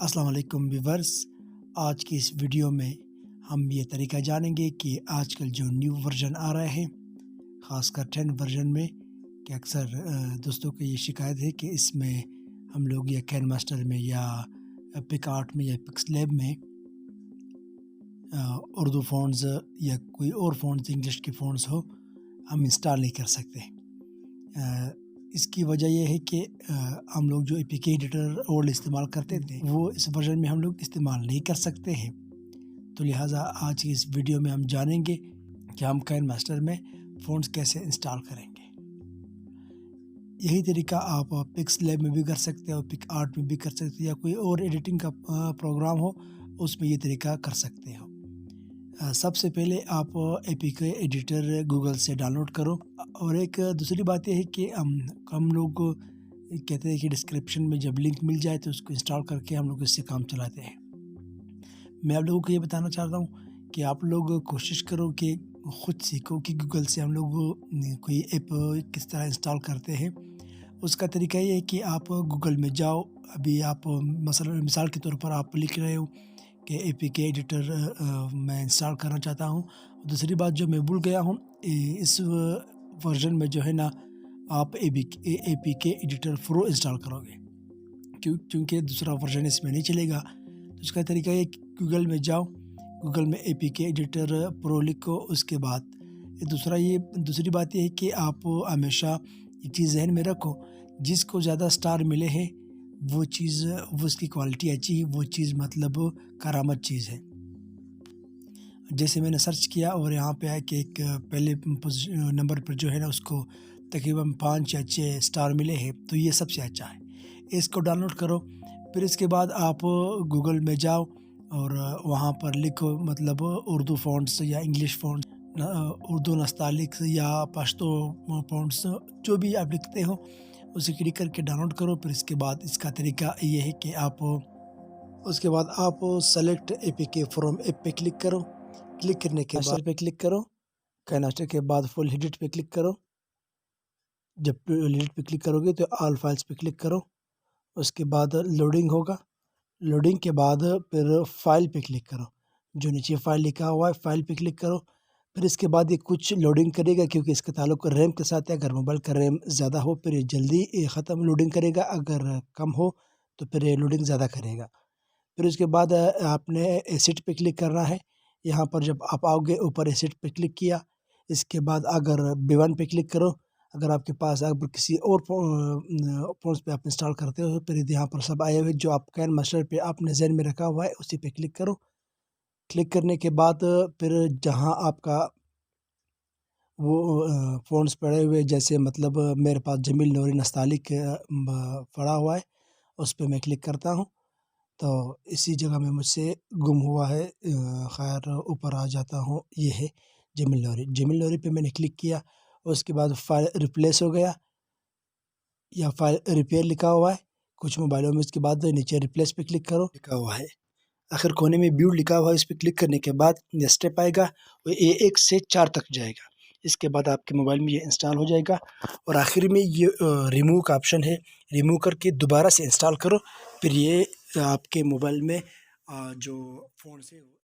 السلام علیکم ویورز، آج کی اس ویڈیو میں ہم یہ طریقہ جانیں گے کہ آج کل جو نیو ورژن آ رہے ہیں، خاص کر 10 ورژن میں، کہ اکثر دوستوں کو یہ شکایت ہے کہ اس میں ہم لوگ یا کین ماسٹر میں یا پک آرٹ میں یا پکس لیب میں اردو فونٹس یا کوئی اور فونٹس انگلش کے فونٹس ہو ہم انسٹال نہیں کر سکتے۔ اس کی وجہ یہ ہے کہ ہم لوگ جو اے پی کے ایڈیٹر اولڈ استعمال کرتے تھے وہ اس ورژن میں ہم لوگ استعمال نہیں کر سکتے ہیں، تو لہٰذا آج کی اس ویڈیو میں ہم جانیں گے کہ ہم کین ماسٹر میں فونٹس کیسے انسٹال کریں گے۔ یہی طریقہ آپ پکس لیب میں بھی کر سکتے ہو، پک آرٹ میں بھی کر سکتے ہو، یا کوئی اور ایڈیٹنگ کا پروگرام ہو اس میں یہ طریقہ کر سکتے ہو۔ سب سے پہلے آپ اے پی کے ایڈیٹر گوگل سے ڈاؤن لوڈ کرو، اور ایک دوسری بات یہ ہے کہ ہم لوگ کہتے ہیں کہ ڈسکرپشن میں جب لنک مل جائے تو اس کو انسٹال کر کے ہم لوگ اس سے کام چلاتے ہیں۔ میں آپ لوگوں کو یہ بتانا چاہتا ہوں کہ آپ لوگ کوشش کرو کہ خود سیکھو کہ گوگل سے ہم لوگ کوئی ایپ کس طرح انسٹال کرتے ہیں۔ اس کا طریقہ یہ ہے کہ آپ گوگل میں جاؤ، ابھی آپ مثال کے طور پر آپ لکھ رہے ہو کہ اے پی کے ایڈیٹر میں انسٹال کرنا چاہتا ہوں۔ دوسری بات جو میں بھول گیا ہوں، اس ورژن میں جو ہے نا آپ اے پی کے ایڈیٹر پرو انسٹال کرو گے، کیونکہ دوسرا ورژن اس میں نہیں چلے گا۔ تو اس کا طریقہ یہ کہ گوگل میں جاؤ، گوگل میں اے پی کے ایڈیٹر پرو لکھو۔ اس کے بعد دوسری بات یہ ہے کہ آپ ہمیشہ یہ چیز ذہن میں رکھو، جس کو زیادہ سٹار ملے ہیں وہ اس کی کوالٹی اچھی ہے، وہ چیز مطلب کارآمد چیز ہے۔ جیسے میں نے سرچ کیا اور یہاں پہ آیا کہ ایک پہلے نمبر پر جو ہے نا اس کو تقریباً 5 یا 6 سٹار ملے ہیں، تو یہ سب سے اچھا ہے۔ اس کو ڈاؤن لوڈ کرو، پھر اس کے بعد آپ گوگل میں جاؤ اور وہاں پر لکھو مطلب اردو فونٹس یا انگلش فونٹس، اردو نستعلیق یا پشتو فونٹس، جو بھی آپ لکھتے ہو اسے کلک کر کے ڈاؤن لوڈ کرو۔ پھر اس کے بعد اس کا طریقہ یہ ہے کہ آپ سلیکٹ اے پی کے فرام ایپ پہ کلک کرو، کلک کرنے کے بعد پہ کلک کرو، کین ماسٹر کے بعد فل ایڈٹ پہ کلک کرو۔ جب ایڈٹ پہ کلک کرو گے تو آل فائلز پہ کلک کرو، اس کے بعد لوڈنگ ہوگا، لوڈنگ کے بعد پھر فائل پہ کلک کرو، جو نیچے فائل لکھا ہوا ہے فائل پہ کلک کرو۔ پھر اس کے بعد یہ کچھ لوڈنگ کرے گا، کیونکہ اس کا تعلق ریم کے ساتھ ہے۔ اگر موبائل کا ریم زیادہ ہو پھر یہ جلدی ختم لوڈنگ کرے گا، اگر کم ہو تو پھر یہ لوڈنگ زیادہ کرے گا۔ پھر اس کے بعد آپ نے ایسٹ پہ کلک کرنا ہے۔ یہاں پر جب آپ آؤ گے اوپر ایسٹ پہ کلک کیا، اس کے بعد اگر B1 پہ کلک کرو، اگر آپ کے پاس اگر کسی اور فونس پہ آپ انسٹال کرتے ہو پھر یہاں پر سب آئے ہوئے جو آپ کین ماسٹر پہ آپ نے ذہن میں رکھا ہوا ہے اسی پہ کلک کرو۔ کلک کرنے کے بعد پھر جہاں آپ کا وہ فونٹس پڑے ہوئے، جیسے مطلب میرے پاس جمیل نوری نستعلیق پڑا ہوا ہے، اس پہ میں کلک کرتا ہوں تو اسی جگہ میں مجھ سے گم ہوا ہے، خیر اوپر آ جاتا ہوں، یہ ہے جمیل نوری پہ میں نے کلک کیا۔ اس کے بعد فائل ریپلیس ہو گیا یا فائل ریپیئر لکھا ہوا ہے کچھ موبائلوں میں۔ اس کے بعد نیچے ریپلیس پہ کلک کرو، لکھا ہوا ہے آخر کونے میں بیوڈ لکھا ہوا ہے، اس پہ کلک کرنے کے بعد یہ اسٹیپ آئے گا، وہ 1 سے 4 تک جائے گا۔ اس کے بعد آپ کے موبائل میں یہ انسٹال ہو جائے گا، اور آخر میں یہ ریموو کا آپشن ہے، ریموو کر کے دوبارہ سے انسٹال کرو، پھر یہ آپ کے موبائل میں جو فون سے